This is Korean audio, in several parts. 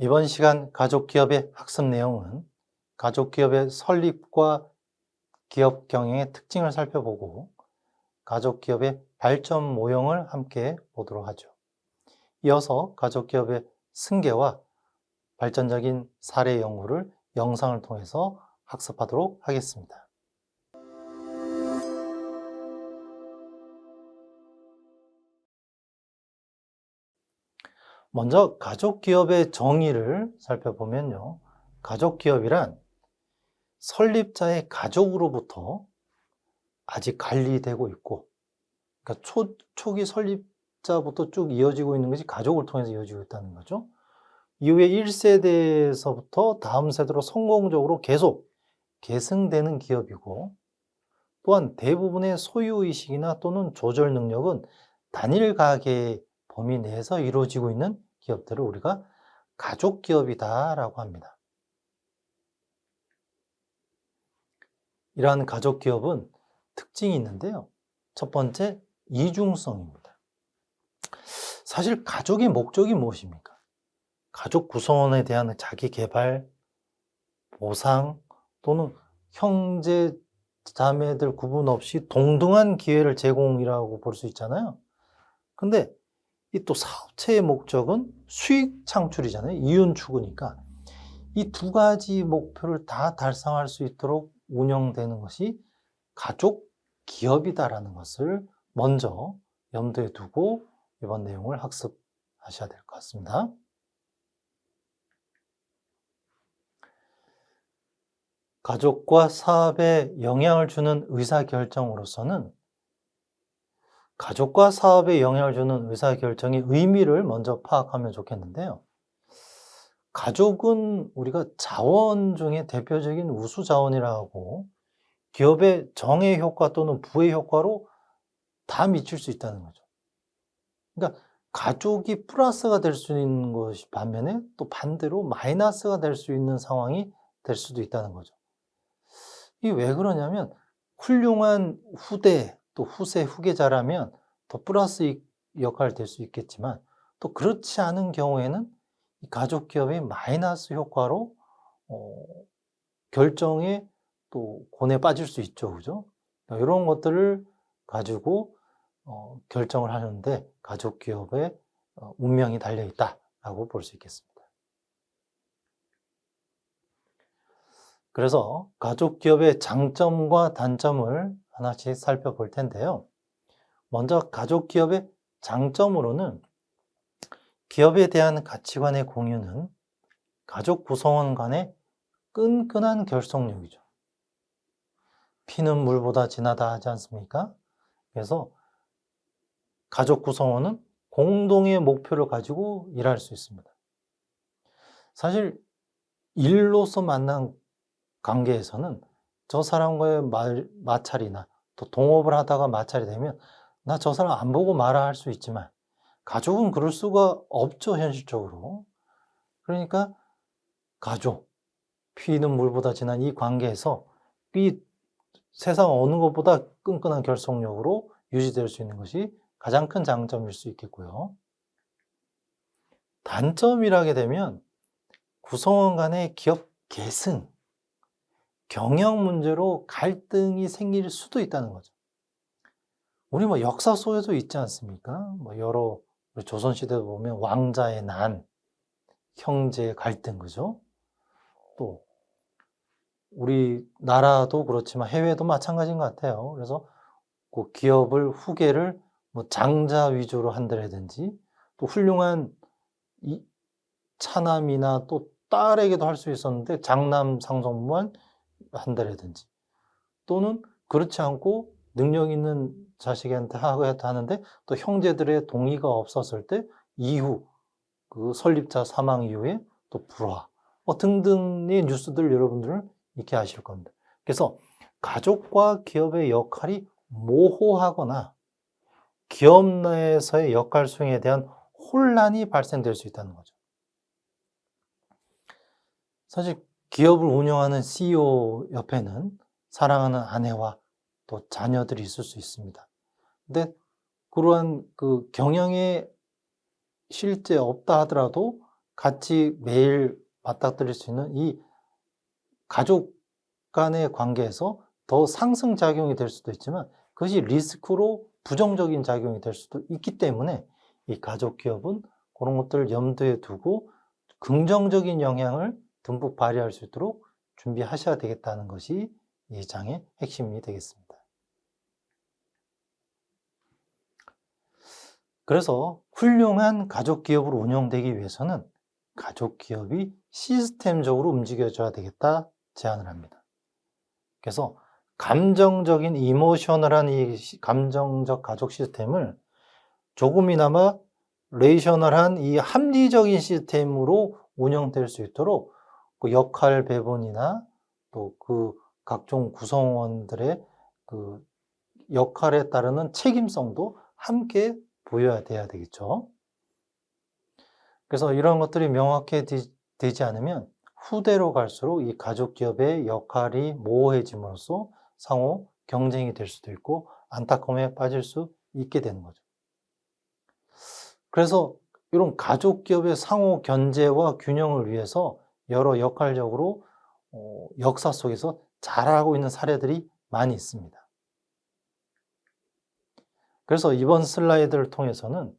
이번 시간 가족기업의 학습 내용은 가족기업의 설립과 기업 경영의 특징을 살펴보고 가족기업의 발전 모형을 함께 보도록 하죠. 이어서 가족기업의 승계와 발전적인 사례 연구를 영상을 통해서 학습하도록 하겠습니다. 먼저 가족기업의 정의를 살펴보면요. 가족기업이란 설립자의 가족으로부터 아직 관리되고 있고, 그러니까 초기 설립자부터 쭉 이어지고 있는 것이 가족을 통해서 이어지고 있다는 거죠. 이후에 1세대에서부터 다음 세대로 성공적으로 계속 계승되는 기업이고, 또한 대부분의 소유의식이나 또는 조절 능력은 단일 가계의 범위 내에서 이루어지고 있는 기업들을 우리가 가족기업이다라고 합니다. 이러한 가족기업은 특징이 있는데요. 첫 번째, 이중성입니다. 사실 가족의 목적이 무엇입니까? 가족 구성원에 대한 자기 개발, 보상 또는 형제, 자매들 구분 없이 동등한 기회를 제공이라고 볼 수 있잖아요. 근데 이 또 사업체의 목적은 수익 창출이잖아요. 이윤 추구니까. 이 두 가지 목표를 다 달성할 수 있도록 운영되는 것이 가족 기업이다라는 것을 먼저 염두에 두고 이번 내용을 학습하셔야 될 것 같습니다. 가족과 사업에 영향을 주는 의사결정으로서는 가족과 사업에 영향을 주는 의사결정의 의미를 먼저 파악하면 좋겠는데요. 가족은 우리가 자원 중에 대표적인 우수 자원이라고 기업의 정의 효과 또는 부의 효과로 다 미칠 수 있다는 거죠. 그러니까 가족이 플러스가 될 수 있는 것이 반면에 또 반대로 마이너스가 될 수 있는 상황이 될 수도 있다는 거죠. 이게 왜 그러냐면 훌륭한 후대 또 후세 후계자라면 더 플러스 역할을 될 수 있겠지만 또 그렇지 않은 경우에는 이 가족 기업의 마이너스 효과로 결정에 또 곤에 빠질 수 있죠. 그죠? 이런 것들을 가지고 결정을 하는데 가족 기업의 운명이 달려 있다라고 볼 수 있겠습니다. 그래서 가족 기업의 장점과 단점을 하나씩 살펴볼 텐데요. 먼저 가족 기업의 장점으로는 기업에 대한 가치관의 공유는 가족 구성원 간의 끈끈한 결속력이죠. 피는 물보다 진하다 하지 않습니까? 그래서 가족 구성원은 공동의 목표를 가지고 일할 수 있습니다. 사실 일로서 만난 관계에서는 저 사람과의 마찰이나 또 동업을 하다가 마찰이 되면 나 저 사람 안 보고 말아 할 수 있지만 가족은 그럴 수가 없죠, 현실적으로. 그러니까 가족, 피는 물보다 진한 이 관계에서 이 세상 어느 것보다 끈끈한 결속력으로 유지될 수 있는 것이 가장 큰 장점일 수 있겠고요. 단점이라게 되면 구성원 간의 기업 계승, 경영 문제로 갈등이 생길 수도 있다는 거죠. 우리 역사 속에도 있지 않습니까? 여러 조선시대도 보면 왕자의 난, 형제의 갈등, 그죠? 또 우리나라도 그렇지만 해외도 마찬가지인 것 같아요. 그래서 그 기업을 후계를 장자 위주로 한다든지 또 훌륭한 차남이나 또 딸에게도 할 수 있었는데 장남 상속만 한다든지 또는 그렇지 않고 능력 있는 자식한테 하는데 또 형제들의 동의가 없었을 때 이후 그 설립자 사망 이후에 또 불화 등등의 뉴스들 여러분들은 익히 아실 겁니다. 그래서 가족과 기업의 역할이 모호하거나 기업 내에서의 역할 수행에 대한 혼란이 발생될 수 있다는 거죠. 사실 기업을 운영하는 CEO 옆에는 사랑하는 아내와 또 자녀들이 있을 수 있습니다. 근데 그러한 그 경영에 실제 없다 하더라도 같이 매일 맞닥뜨릴 수 있는 이 가족 간의 관계에서 더 상승작용이 될 수도 있지만 그것이 리스크로 부정적인 작용이 될 수도 있기 때문에 이 가족 기업은 그런 것들을 염두에 두고 긍정적인 영향을 듬뿍 발휘할 수 있도록 준비하셔야 되겠다는 것이 이 장의 핵심이 되겠습니다. 그래서 훌륭한 가족 기업으로 운영되기 위해서는 가족 기업이 시스템적으로 움직여줘야 되겠다 제안을 합니다. 그래서 감정적인 이모셔널한 이 감정적 가족 시스템을 조금이나마 레이셔널한 이 합리적인 시스템으로 운영될 수 있도록 그 역할 배분이나 또 그 각종 구성원들의 그 역할에 따르는 책임성도 함께 보여야 돼야 되겠죠. 그래서 이런 것들이 명확히 되지 않으면 후대로 갈수록 이 가족 기업의 역할이 모호해짐으로써 상호 경쟁이 될 수도 있고 안타까움에 빠질 수 있게 되는 거죠. 그래서 이런 가족 기업의 상호 견제와 균형을 위해서 여러 역할적으로 역사 속에서 잘하고 있는 사례들이 많이 있습니다. 그래서 이번 슬라이드를 통해서는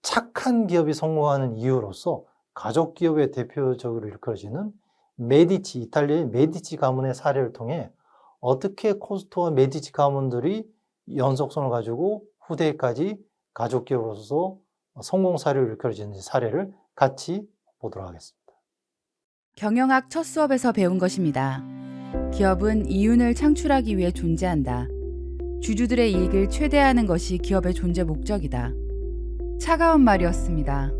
착한 기업이 성공하는 이유로서 가족 기업의 대표적으로 일컬어지는 메디치, 이탈리아의 메디치 가문의 사례를 통해 어떻게 코스트와 메디치 가문들이 연속성을 가지고 후대까지 가족 기업으로서 성공 사례로 일컬어지는 사례를 같이 보도록 하겠습니다. 경영학 첫 수업에서 배운 것입니다. 기업은 이윤을 창출하기 위해 존재한다. 주주들의 이익을 최대화하는 것이 기업의 존재 목적이다. 차가운 말이었습니다.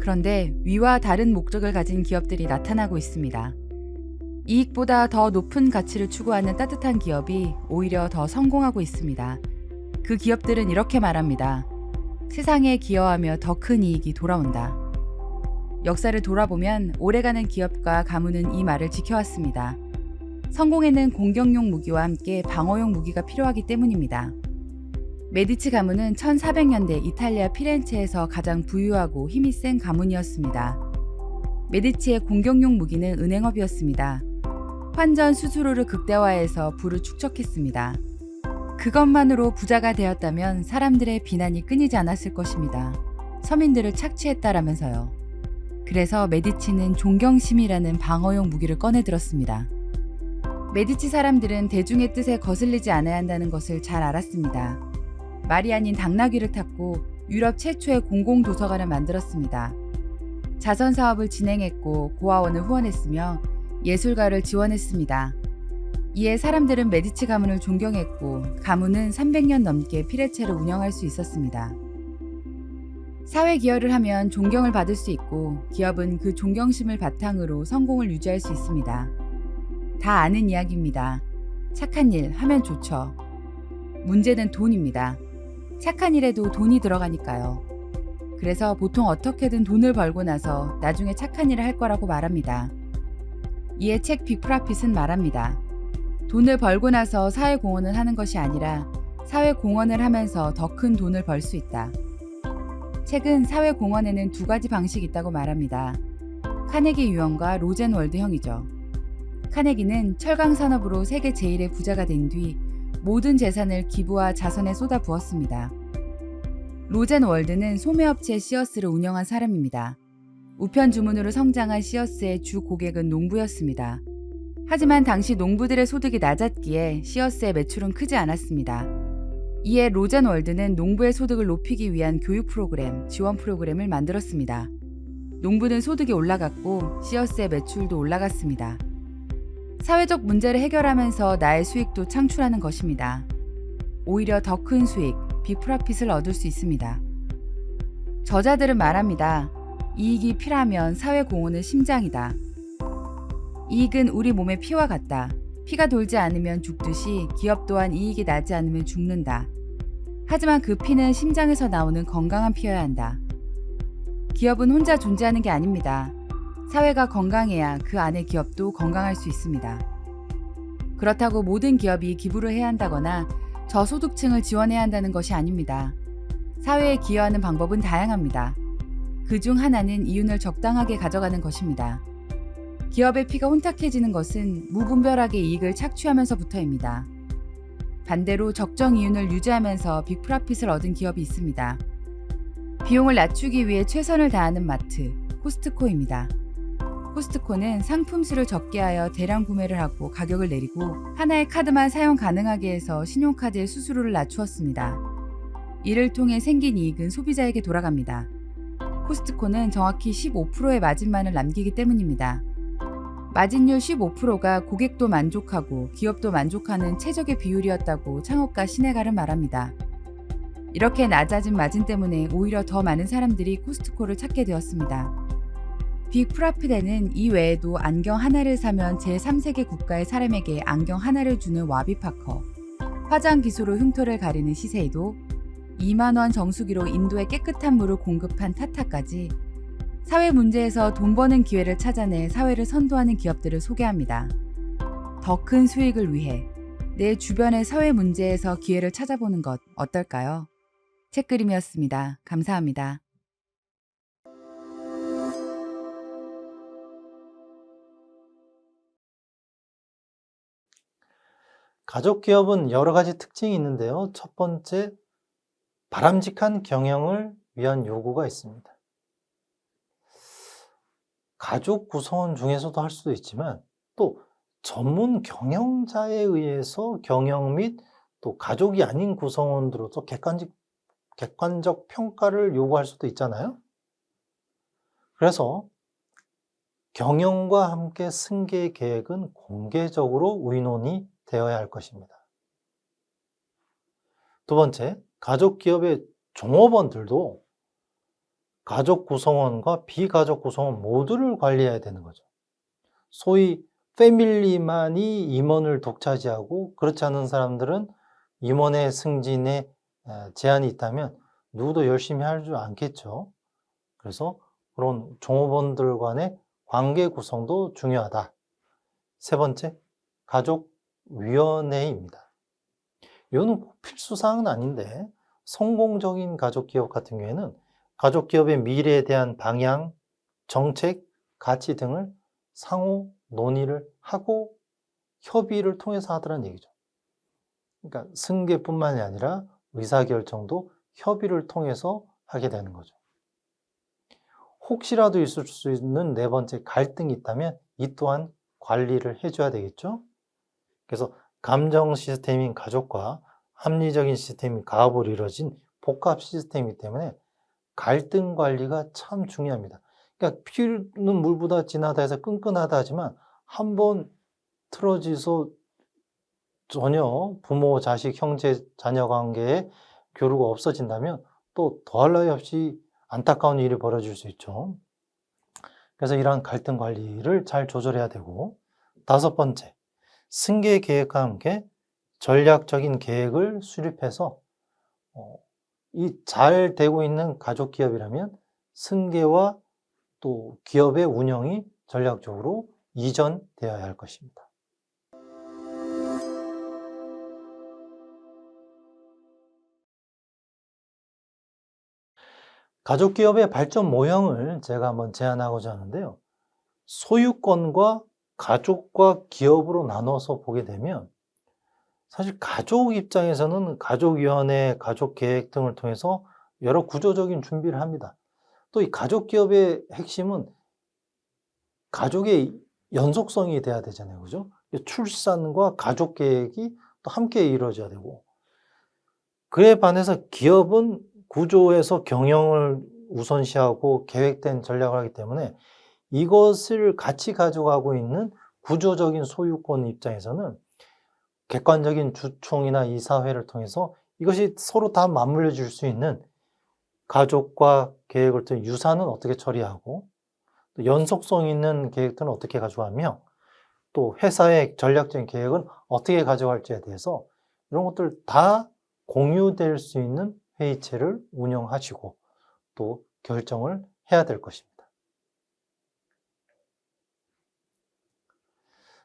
그런데 위와 다른 목적을 가진 기업들이 나타나고 있습니다. 이익보다 더 높은 가치를 추구하는 따뜻한 기업이 오히려 더 성공하고 있습니다. 그 기업들은 이렇게 말합니다. 세상에 기여하며 더 큰 이익이 돌아온다. 역사를 돌아보면 오래가는 기업과 가문은 이 말을 지켜왔습니다. 성공에는 공격용 무기와 함께 방어용 무기가 필요하기 때문입니다. 메디치 가문은 1400년대 이탈리아 피렌체에서 가장 부유하고 힘이 센 가문이었습니다. 메디치의 공격용 무기는 은행업이었습니다. 환전 수수료를 극대화해서 부를 축적했습니다. 그것만으로 부자가 되었다면 사람들의 비난이 끊이지 않았을 것입니다. 서민들을 착취했다라면서요. 그래서 메디치는 존경심이라는 방어용 무기를 꺼내들었습니다. 메디치 사람들은 대중의 뜻에 거슬리지 않아야 한다는 것을 잘 알았습니다. 말이 아닌 당나귀를 탔고 유럽 최초의 공공도서관을 만들었습니다. 자선 사업을 진행했고 고아원을 후원했으며 예술가를 지원했습니다. 이에 사람들은 메디치 가문을 존경했고 가문은 300년 넘게 피레체를 운영할 수 있었습니다. 사회 기여를 하면 존경을 받을 수 있고 기업은 그 존경심을 바탕으로 성공을 유지할 수 있습니다. 다 아는 이야기입니다. 착한 일 하면 좋죠. 문제는 돈입니다. 착한 일에도 돈이 들어가니까요. 그래서 보통 어떻게든 돈을 벌고 나서 나중에 착한 일을 할 거라고 말합니다. 이에 책 빅프라핏은 말합니다. 돈을 벌고 나서 사회공헌을 하는 것이 아니라 사회공헌을 하면서 더 큰 돈을 벌 수 있다. 책은 사회공헌에는 두 가지 방식이 있다고 말합니다. 카네기 유형과 로젠월드 형이죠. 카네기는 철강 산업으로 세계 제1의 부자가 된 뒤 모든 재산을 기부와 자선에 쏟아부었습니다. 로젠월드는 소매업체 시어스를 운영한 사람입니다. 우편 주문으로 성장한 시어스의 주 고객은 농부였습니다. 하지만 당시 농부들의 소득이 낮았기에 시어스의 매출은 크지 않았습니다. 이에 로젠월드는 농부의 소득을 높이기 위한 교육 프로그램, 지원 프로그램을 만들었습니다. 농부는 소득이 올라갔고 시어스의 매출도 올라갔습니다. 사회적 문제를 해결하면서 나의 수익도 창출하는 것입니다. 오히려 더 큰 수익, 빅프라핏을 얻을 수 있습니다. 저자들은 말합니다. 이익이 피라면 사회공헌은 심장이다. 이익은 우리 몸의 피와 같다. 피가 돌지 않으면 죽듯이 기업 또한 이익이 나지 않으면 죽는다. 하지만 그 피는 심장에서 나오는 건강한 피여야 한다. 기업은 혼자 존재하는 게 아닙니다. 사회가 건강해야 그 안의 기업도 건강할 수 있습니다. 그렇다고 모든 기업이 기부를 해야 한다거나 저소득층을 지원해야 한다는 것이 아닙니다. 사회에 기여하는 방법은 다양합니다. 그중 하나는 이윤을 적당하게 가져가는 것입니다. 기업의 피가 혼탁해지는 것은 무분별하게 이익을 착취하면서부터입니다. 반대로 적정 이윤을 유지하면서 빅프라핏을 얻은 기업이 있습니다. 비용을 낮추기 위해 최선을 다하는 마트, 코스트코입니다. 코스트코는 상품 수를 적게 하여 대량 구매를 하고 가격을 내리고 하나의 카드만 사용 가능하게 해서 신용카드의 수수료를 낮추었습니다. 이를 통해 생긴 이익은 소비자에게 돌아갑니다. 코스트코는 정확히 15%의 마진만을 남기기 때문입니다. 마진율 15%가 고객도 만족하고 기업도 만족하는 최적의 비율이었다고 창업가 신혜갈은 말합니다. 이렇게 낮아진 마진 때문에 오히려 더 많은 사람들이 코스트코를 찾게 되었습니다. 빅프라핏에는 이 외에도 안경 하나를 사면 제3세계 국가의 사람에게 안경 하나를 주는 와비파커, 화장 기수로 흉터를 가리는 시세이도, 2만 원 정수기로 인도에 깨끗한 물을 공급한 타타까지 사회 문제에서 돈 버는 기회를 찾아내 사회를 선도하는 기업들을 소개합니다. 더 큰 수익을 위해 내 주변의 사회 문제에서 기회를 찾아보는 것 어떨까요? 책그림이었습니다. 감사합니다. 가족 기업은 여러 가지 특징이 있는데요. 첫 번째, 바람직한 경영을 위한 요구가 있습니다. 가족 구성원 중에서도 할 수도 있지만 또 전문 경영자에 의해서 경영 및 또 가족이 아닌 구성원들로서 객관적 평가를 요구할 수도 있잖아요. 그래서 경영과 함께 승계 계획은 공개적으로 의논이 되어야 할 것입니다. 두 번째, 가족 기업의 종업원들도 가족 구성원과 비가족 구성원 모두를 관리해야 되는 거죠. 소위 패밀리만이 임원을 독차지하고 그렇지 않은 사람들은 임원의 승진에 제한이 있다면 누구도 열심히 하지 않겠죠. 그래서 그런 종업원들 간의 관계 구성도 중요하다. 세 번째, 가족위원회입니다. 이거는 꼭 필수사항은 아닌데 성공적인 가족기업 같은 경우에는 가족기업의 미래에 대한 방향, 정책, 가치 등을 상호 논의를 하고 협의를 통해서 하더란 얘기죠. 그러니까 승계뿐만이 아니라 의사결정도 협의를 통해서 하게 되는 거죠. 혹시라도 있을 수 있는 네 번째, 갈등이 있다면 이 또한 관리를 해줘야 되겠죠. 그래서 감정 시스템인 가족과 합리적인 시스템인 가업으로 이루어진 복합 시스템이기 때문에 갈등 관리가 참 중요합니다. 그러니까 피는 물보다 진하다 해서 끈끈하다 하지만 한번 틀어져서 전혀 부모, 자식, 형제, 자녀 관계에 교류가 없어진다면 또 더할 나위 없이 안타까운 일이 벌어질 수 있죠. 그래서 이러한 갈등 관리를 잘 조절해야 되고, 다섯 번째, 승계 계획과 함께 전략적인 계획을 수립해서 이 잘 되고 있는 가족 기업이라면 승계와 또 기업의 운영이 전략적으로 이전되어야 할 것입니다. 가족 기업의 발전 모형을 제가 한번 제안하고자 하는데요. 소유권과 가족과 기업으로 나눠서 보게 되면 사실 가족 입장에서는 가족위원회, 가족계획 등을 통해서 여러 구조적인 준비를 합니다. 또 이 가족기업의 핵심은 가족의 연속성이 돼야 되잖아요. 그죠? 출산과 가족계획이 또 함께 이루어져야 되고, 그에 반해서 기업은 구조에서 경영을 우선시하고 계획된 전략을 하기 때문에 이것을 같이 가져가고 있는 구조적인 소유권 입장에서는 객관적인 주총이나 이사회를 통해서 이것이 서로 다 맞물려 줄 수 있는 가족과 계획을 통해 유산은 어떻게 처리하고 또 연속성 있는 계획들은 어떻게 가져가며 또 회사의 전략적인 계획은 어떻게 가져갈지에 대해서 이런 것들 다 공유될 수 있는 회의체를 운영하시고 또 결정을 해야 될 것입니다.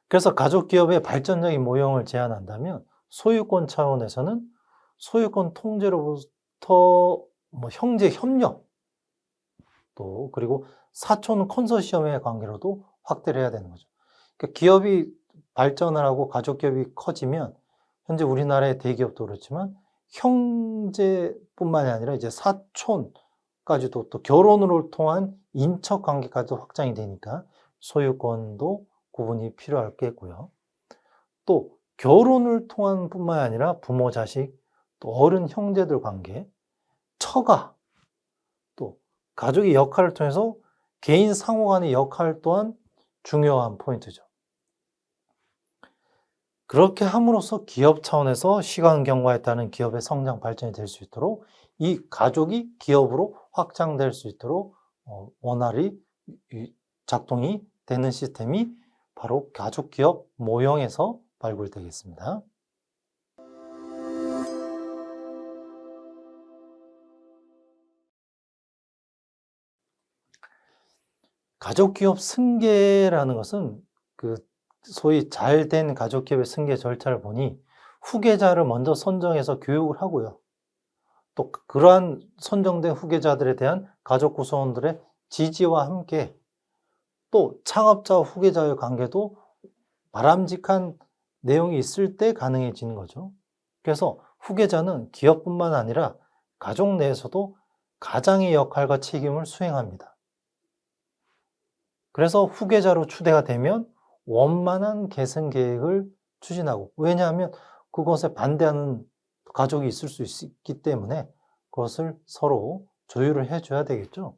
그래서 가족기업의 발전적인 모형을 제안한다면 소유권 차원에서는 소유권 통제로부터 형제 협력, 또 그리고 사촌 컨소시엄의 관계로도 확대를 해야 되는 거죠. 그러니까 기업이 발전을 하고 가족 기업이 커지면 현재 우리나라의 대기업도 그렇지만 형제뿐만이 아니라 이제 사촌까지도 또 결혼으로 통한 인척 관계까지도 확장이 되니까 소유권도 구분이 필요하겠고요. 또 결혼을 통한 뿐만 아니라 부모, 자식, 또 어른, 형제들 관계, 처가, 또 가족의 역할을 통해서 개인 상호 간의 역할 또한 중요한 포인트죠. 그렇게 함으로써 기업 차원에서 시간경과에 따른 기업의 성장 발전이 될 수 있도록 이 가족이 기업으로 확장될 수 있도록 원활히 작동이 되는 시스템이 바로 가족기업 모형에서 발굴되겠습니다. 가족기업 승계라는 것은 소위 잘된 가족기업의 승계 절차를 보니 후계자를 먼저 선정해서 교육을 하고요. 또 그러한 선정된 후계자들에 대한 가족 구성원들의 지지와 함께 또 창업자와 후계자의 관계도 바람직한 내용이 있을 때 가능해지는 거죠. 그래서 후계자는 기업뿐만 아니라 가족 내에서도 가장의 역할과 책임을 수행합니다. 그래서 후계자로 추대가 되면 원만한 계승 계획을 추진하고, 왜냐하면 그것에 반대하는 가족이 있을 수 있기 때문에 그것을 서로 조율을 해줘야 되겠죠.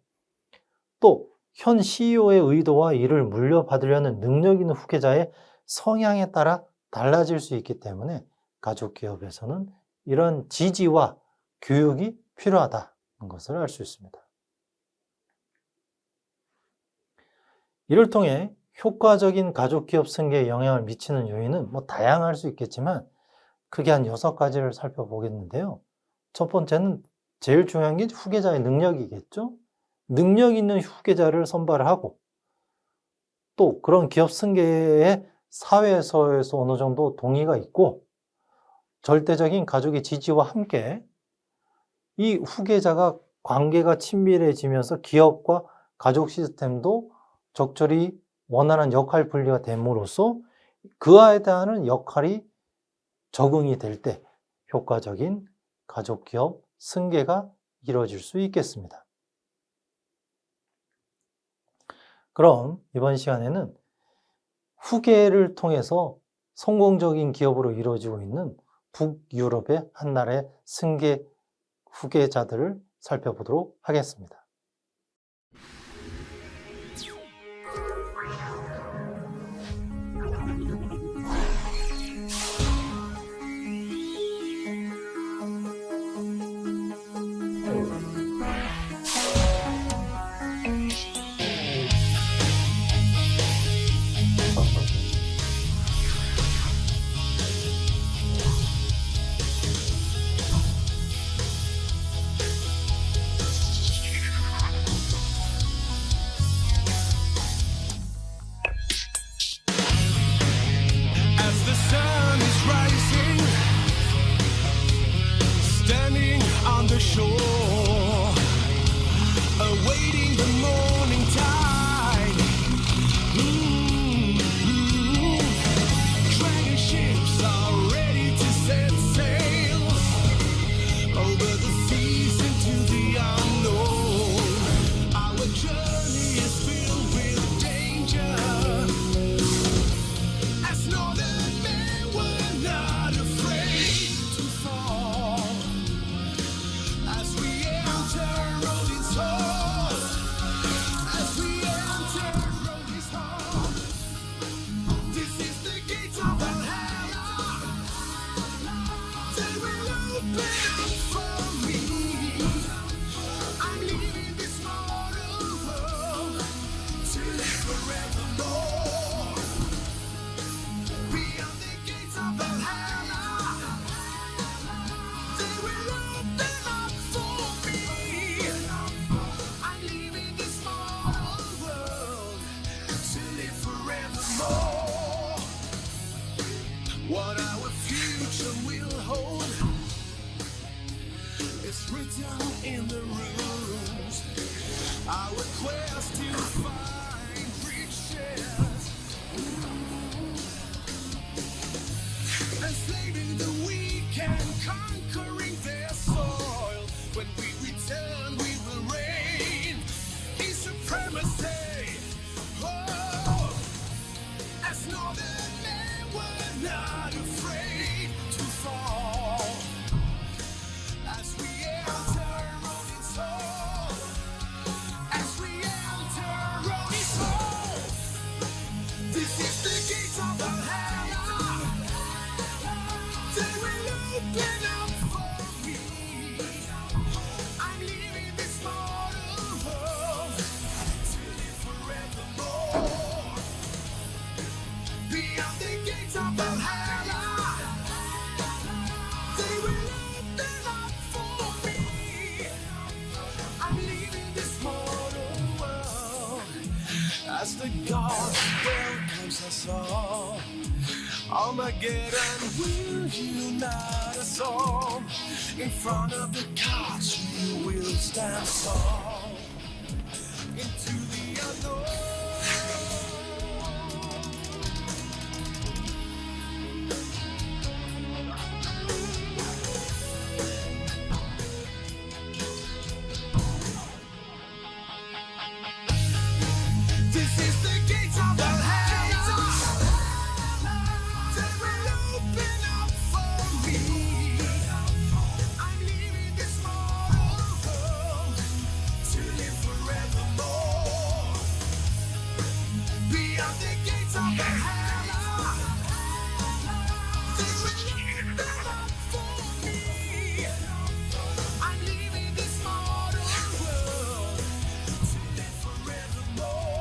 또 현 CEO의 의도와 이를 물려받으려는 능력 있는 후계자의 성향에 따라 달라질 수 있기 때문에 가족 기업에서는 이런 지지와 교육이 필요하다는 것을 알 수 있습니다. 이를 통해 효과적인 가족 기업 승계에 영향을 미치는 요인은 다양할 수 있겠지만 크게 한 6가지를 살펴보겠는데요. 첫 번째는 제일 중요한 게 후계자의 능력이겠죠. 능력 있는 후계자를 선발을 하고 또 그런 기업 승계에 사회에서 어느 정도 동의가 있고 절대적인 가족의 지지와 함께 이 후계자가 관계가 친밀해지면서 기업과 가족 시스템도 적절히 원활한 역할 분리가 됨으로써 그와에 대한 역할이 적응이 될 때 효과적인 가족 기업 승계가 이루어질 수 있겠습니다. 그럼 이번 시간에는 후계를 통해서 성공적인 기업으로 이루어지고 있는 북유럽의 한 나라의 승계 후계자들을 살펴보도록 하겠습니다. What our future will hold is written in the rules. Our quest to find riches, enslaving the weak and conquering their soil. When we return, we will reign in supremacy. Oh, as northern men were not afraid to fall. As we enter Ronin's hall, as we enter Ronin's hall, this is the gate of Valhalla. They will open up for me. I'm leaving this mortal world to live forevermore. Beyond the gates of Valhalla, they will open up for me. I'm leaving this mortal world. As the God welcomes us all, Armageddon will unite us all. In front of the gods we will stand tall into the unknown. This is the gates of Valhalla. They will open up for me. I'm leaving this mortal world to live forevermore. Beyond the gates of Valhalla, they will open up for me. I'm leaving this mortal world to live forevermore.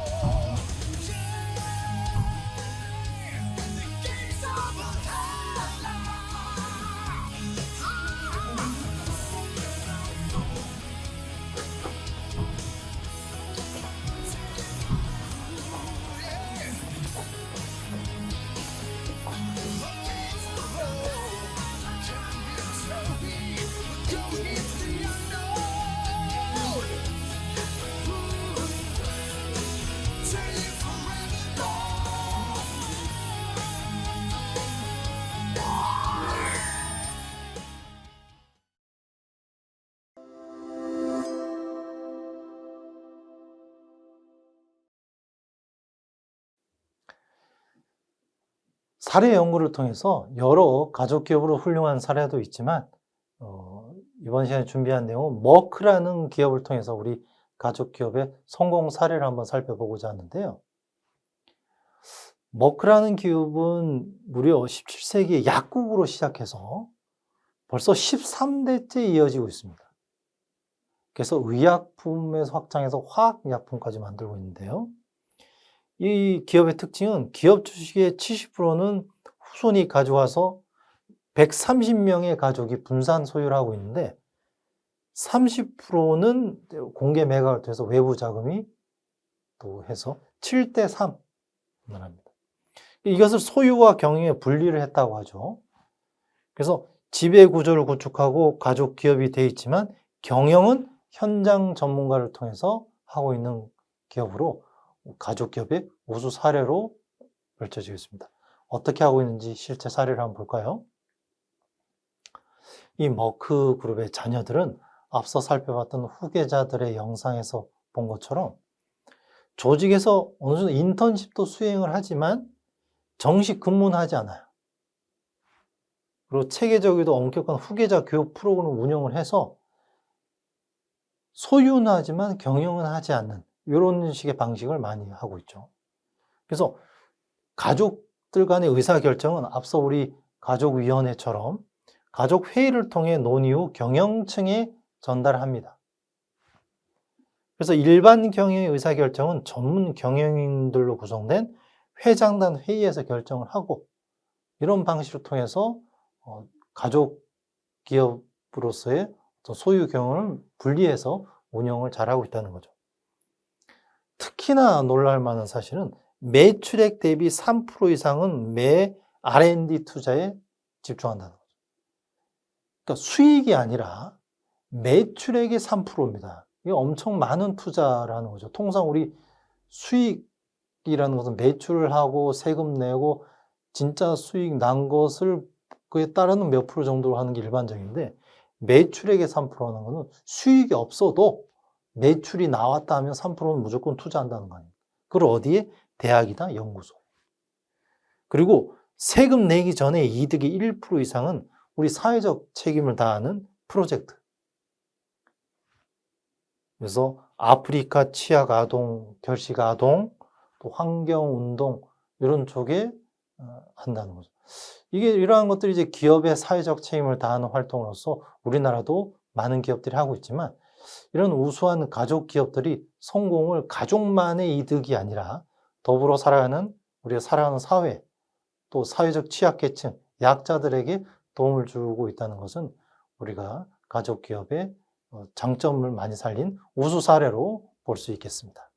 The gates of Valhalla. 사례 연구를 통해서 여러 가족 기업으로 훌륭한 사례도 있지만 이번 시간에 준비한 내용은 머크라는 기업을 통해서 우리 가족 기업의 성공 사례를 한번 살펴보고자 하는데요. 머크라는 기업은 무려 17세기에 약국으로 시작해서 벌써 13대째 이어지고 있습니다. 그래서 의약품에서 확장해서 화학약품까지 만들고 있는데요. 이 기업의 특징은 기업 주식의 70%는 후손이 가져와서 130명의 가족이 분산 소유를 하고 있는데 30%는 공개 매각을 통해서 외부 자금이 또 해서 7대3을 합니다. 이것을 소유와 경영에 분리를 했다고 하죠. 그래서 지배 구조를 구축하고 가족 기업이 되어 있지만 경영은 현장 전문가를 통해서 하고 있는 기업으로 가족 기업의 우수 사례로 펼쳐지고 있습니다. 어떻게 하고 있는지 실제 사례를 한번 볼까요? 이 머크 그룹의 자녀들은 앞서 살펴봤던 후계자들의 영상에서 본 것처럼 조직에서 어느 정도 인턴십도 수행을 하지만 정식 근무는 하지 않아요. 그리고 체계적이고 엄격한 후계자 교육 프로그램을 운영을 해서 소유는 하지만 경영은 하지 않는 이런 식의 방식을 많이 하고 있죠. 그래서 가족들 간의 의사결정은 앞서 우리 가족위원회처럼 가족회의를 통해 논의 후 경영층에 전달합니다. 그래서 일반 경영의 의사결정은 전문 경영인들로 구성된 회장단 회의에서 결정을 하고 이런 방식을 통해서 가족 기업으로서의 소유 경영을 분리해서 운영을 잘하고 있다는 거죠. 특히나 놀랄 만한 사실은 매출액 대비 3% 이상은 매 R&D 투자에 집중한다는 거죠. 그러니까 수익이 아니라 매출액의 3%입니다. 이게 엄청 많은 투자라는 거죠. 통상 우리 수익이라는 것은 매출을 하고 세금 내고 진짜 수익 난 것을 그에 따르는 몇 프로 정도로 하는 게 일반적인데, 매출액의 3%라는 거는 수익이 없어도 매출이 나왔다 하면 3%는 무조건 투자한다는 거 아니에요. 그걸 어디에? 대학이나 연구소에. 그리고 세금 내기 전에 이득의 1% 이상은 우리 사회적 책임을 다하는 프로젝트. 그래서 아프리카 치약 아동, 결식 아동, 또 환경운동 이런 쪽에 한다는 거죠. 이게 이러한 것들이 이제 기업의 사회적 책임을 다하는 활동으로서 우리나라도 많은 기업들이 하고 있지만, 이런 우수한 가족 기업들이 성공을 가족만의 이득이 아니라 더불어 살아가는 우리가 살아가는 사회, 또 사회적 취약계층, 약자들에게 도움을 주고 있다는 것은 우리가 가족 기업의 장점을 많이 살린 우수 사례로 볼 수 있겠습니다.